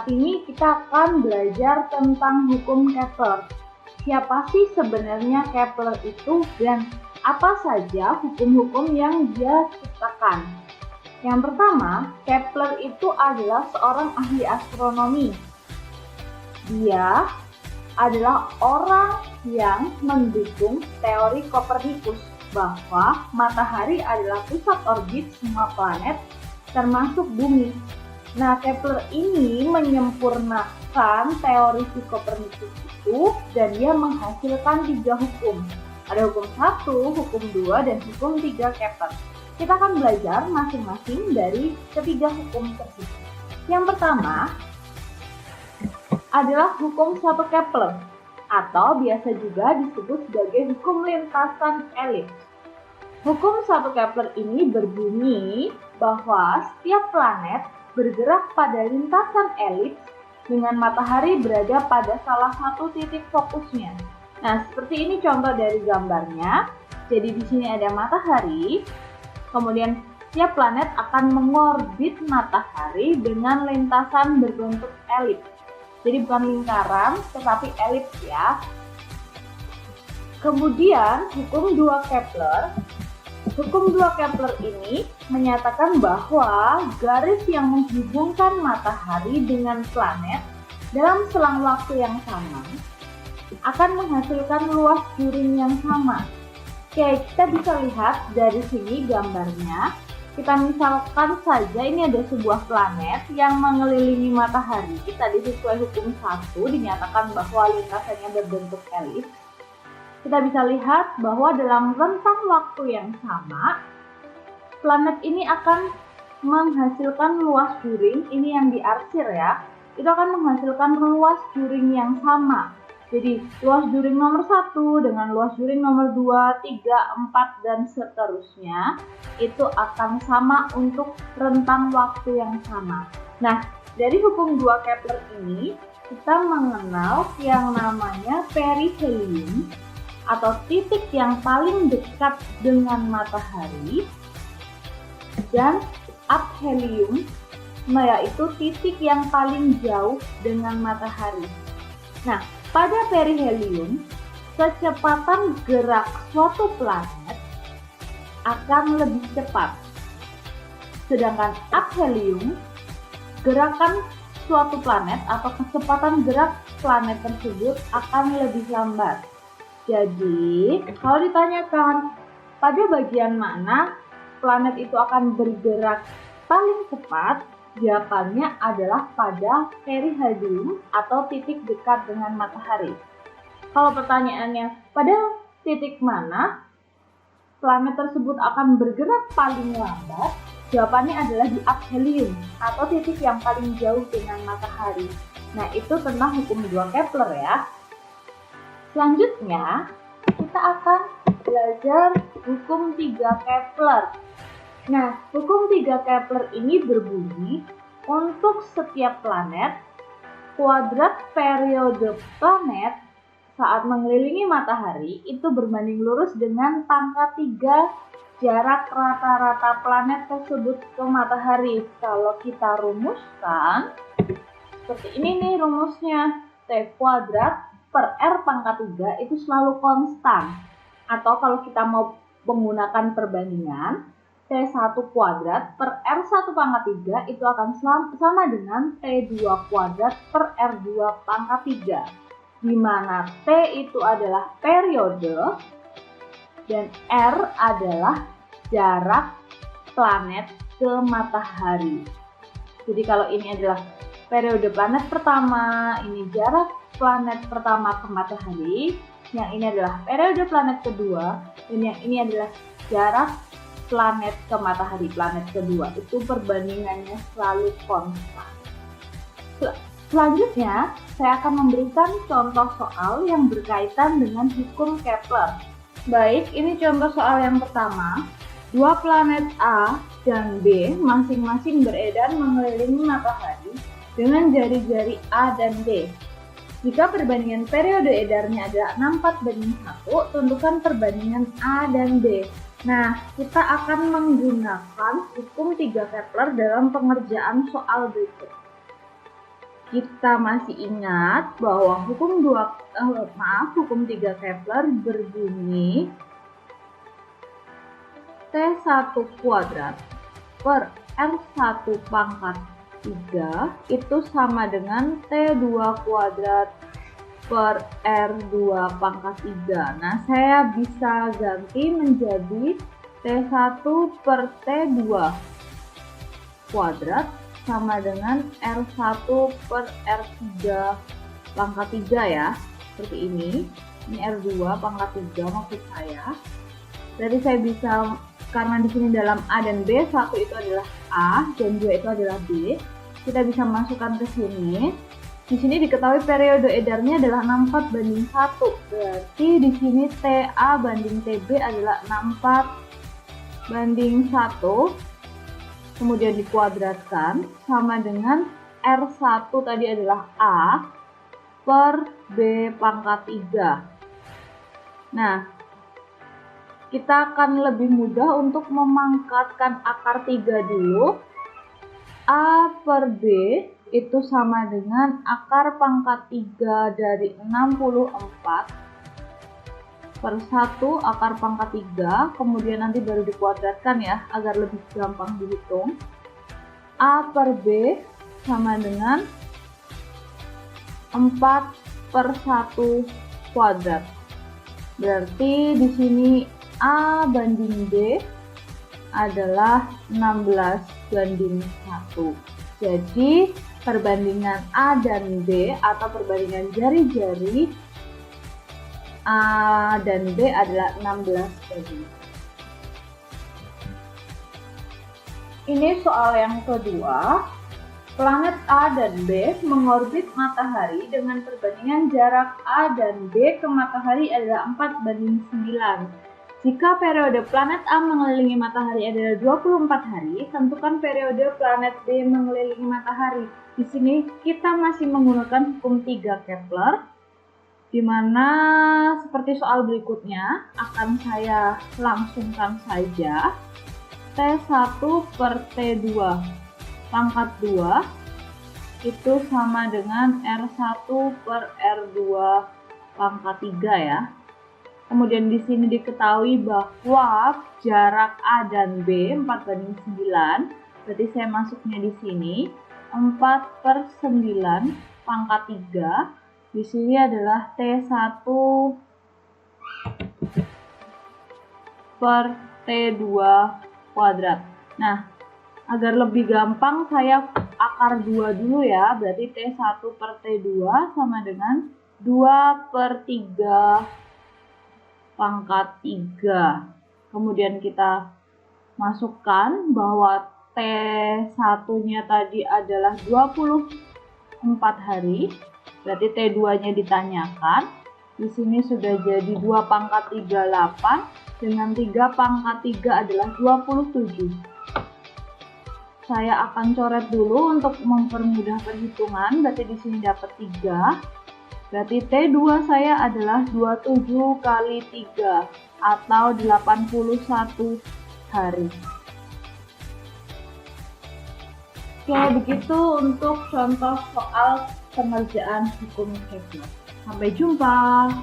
Saat ini kita akan belajar tentang hukum Kepler. Siapa sih sebenarnya Kepler itu dan apa saja hukum-hukum yang dia ciptakan? Yang pertama, Kepler itu adalah seorang ahli astronomi. Dia adalah orang yang mendukung teori Kopernikus bahwa matahari adalah pusat orbit semua planet termasuk bumi. Nah, Kepler ini menyempurnakan teori si Kopernikus itu dan dia menghasilkan 3 hukum. Ada hukum 1, hukum 2, dan hukum 3 Kepler. Kita akan belajar masing-masing dari ketiga hukum tersebut. Yang pertama adalah hukum 1 Kepler atau biasa juga disebut sebagai hukum lintasan elips. Hukum 1 Kepler ini berbunyi bahwa setiap planet bergerak pada lintasan elips dengan matahari berada pada salah satu titik fokusnya. Nah, seperti ini contoh dari gambarnya. Jadi di sini ada matahari, kemudian setiap planet akan mengorbit matahari dengan lintasan berbentuk elips. Jadi bukan lingkaran, tetapi elips ya. Kemudian hukum 2 Kepler. Hukum 2 Kepler ini menyatakan bahwa garis yang menghubungkan matahari dengan planet dalam selang waktu yang sama akan menghasilkan luas juring yang sama. Oke, kita bisa lihat dari sini gambarnya. Kita misalkan saja ini ada sebuah planet yang mengelilingi matahari. Tadi sesuai hukum 1 dinyatakan bahwa lintasannya berbentuk elips. Kita bisa lihat bahwa dalam rentang waktu yang sama, planet ini akan menghasilkan luas juring, ini yang diarsir ya, itu akan menghasilkan luas juring yang sama. Jadi luas juring nomor 1 dengan luas juring nomor 2, 3, 4, dan seterusnya, itu akan sama untuk rentang waktu yang sama. Nah, dari hukum 2 Kepler ini, kita mengenal yang namanya perihelion, atau titik yang paling dekat dengan matahari, dan aphelion, yaitu titik yang paling jauh dengan matahari. Nah, pada perihelion, kecepatan gerak suatu planet akan lebih cepat. Sedangkan aphelion, gerakan suatu planet atau kecepatan gerak planet tersebut akan lebih lambat. Jadi, kalau ditanyakan pada bagian mana planet itu akan bergerak paling cepat, jawabannya adalah pada perihelion atau titik dekat dengan matahari. Kalau pertanyaannya, pada titik mana planet tersebut akan bergerak paling lambat, jawabannya adalah di aphelion atau titik yang paling jauh dengan matahari. Nah, itu tentang hukum 2 Kepler ya. Selanjutnya, kita akan belajar hukum 3 Kepler. Nah, hukum 3 Kepler ini berbunyi, untuk setiap planet, kuadrat periode planet saat mengelilingi matahari itu berbanding lurus dengan pangkat 3 jarak rata-rata planet tersebut ke matahari. Kalau kita rumuskan, seperti ini nih rumusnya, T kuadrat per R pangkat 3 itu selalu konstan. Atau kalau kita mau menggunakan perbandingan, T1 kuadrat per R1 pangkat 3 itu akan sama dengan T2 kuadrat per R2 pangkat 3. Di mana T itu adalah periode dan R adalah jarak planet ke matahari. Jadi kalau ini adalah periode planet pertama, ini jarak planet pertama ke matahari, yang ini adalah periode planet kedua, dan yang ini adalah jarak planet ke matahari, planet kedua. Itu perbandingannya selalu konstan. Selanjutnya, saya akan memberikan contoh soal yang berkaitan dengan hukum Kepler. Baik, ini contoh soal yang pertama. 2 planet A dan B masing-masing beredar mengelilingi matahari dengan jari-jari A dan D. Jika perbandingan periode edarnya adalah 64:1, tentukan perbandingan A dan B. Nah, kita akan menggunakan hukum 3 Kepler dalam pengerjaan soal berikut. kita masih ingat bahwa hukum 3 Kepler berbunyi T1 kuadrat per R1 pangkat 3 itu sama dengan T2 kuadrat per R2 pangkat 3. Nah, saya bisa ganti menjadi T1 per T2 kuadrat sama dengan R1 per R3 pangkat 3 ya. Seperti ini. Ini R2 pangkat 3 maksud saya. Jadi saya bisa, karena di sini dalam A dan B, 1 itu adalah A dan 2 itu adalah B. Kita bisa masukkan ke sini. Di sini diketahui periode edarnya adalah 64/1. Berarti di sini TA banding TB adalah 64/1. Kemudian dikuadratkan sama dengan R1 tadi adalah A per B pangkat 3. Nah, kita akan lebih mudah untuk memangkatkan akar 3 dulu. A per B itu sama dengan akar pangkat 3 dari 64 per 1 akar pangkat 3, kemudian nanti baru dikuadratkan ya, agar lebih gampang dihitung. A per B sama dengan 4 per 1 kuadrat. Berarti di sini A banding B adalah 16/1. Jadi perbandingan A dan B atau perbandingan jari-jari A dan B adalah 16/1. Ini soal yang kedua. Planet A dan B mengorbit matahari dengan perbandingan jarak A dan B ke matahari adalah 4/9. Jika periode planet A mengelilingi matahari adalah 24 hari, tentukan periode planet B mengelilingi matahari. Di sini kita masih menggunakan hukum 3 Kepler, di mana seperti soal berikutnya akan saya langsungkan saja. T1 per T2 pangkat 2 itu sama dengan R1 per R2 pangkat 3 ya. Kemudian di sini diketahui bahwa jarak A dan B 4/9. Berarti saya masuknya di sini 4/9 pangkat 3. Di sini adalah T1 per T2 kuadrat. Nah, agar lebih gampang saya akar 2 dulu ya. Berarti T1 per T2 sama dengan 2/3 pangkat 3. Kemudian kita masukkan bahwa T1-nya tadi adalah 24 hari. Berarti T2-nya ditanyakan. Di sini sudah jadi 2 pangkat 3 8 dengan 3 pangkat 3 adalah 27. Saya akan coret dulu untuk mempermudah perhitungan. Berarti di sini dapat 3. Berarti T2 saya adalah 27 kali 3 atau 81 hari. Oke, begitu untuk contoh soal pengerjaan hukum Kepler. Sampai jumpa.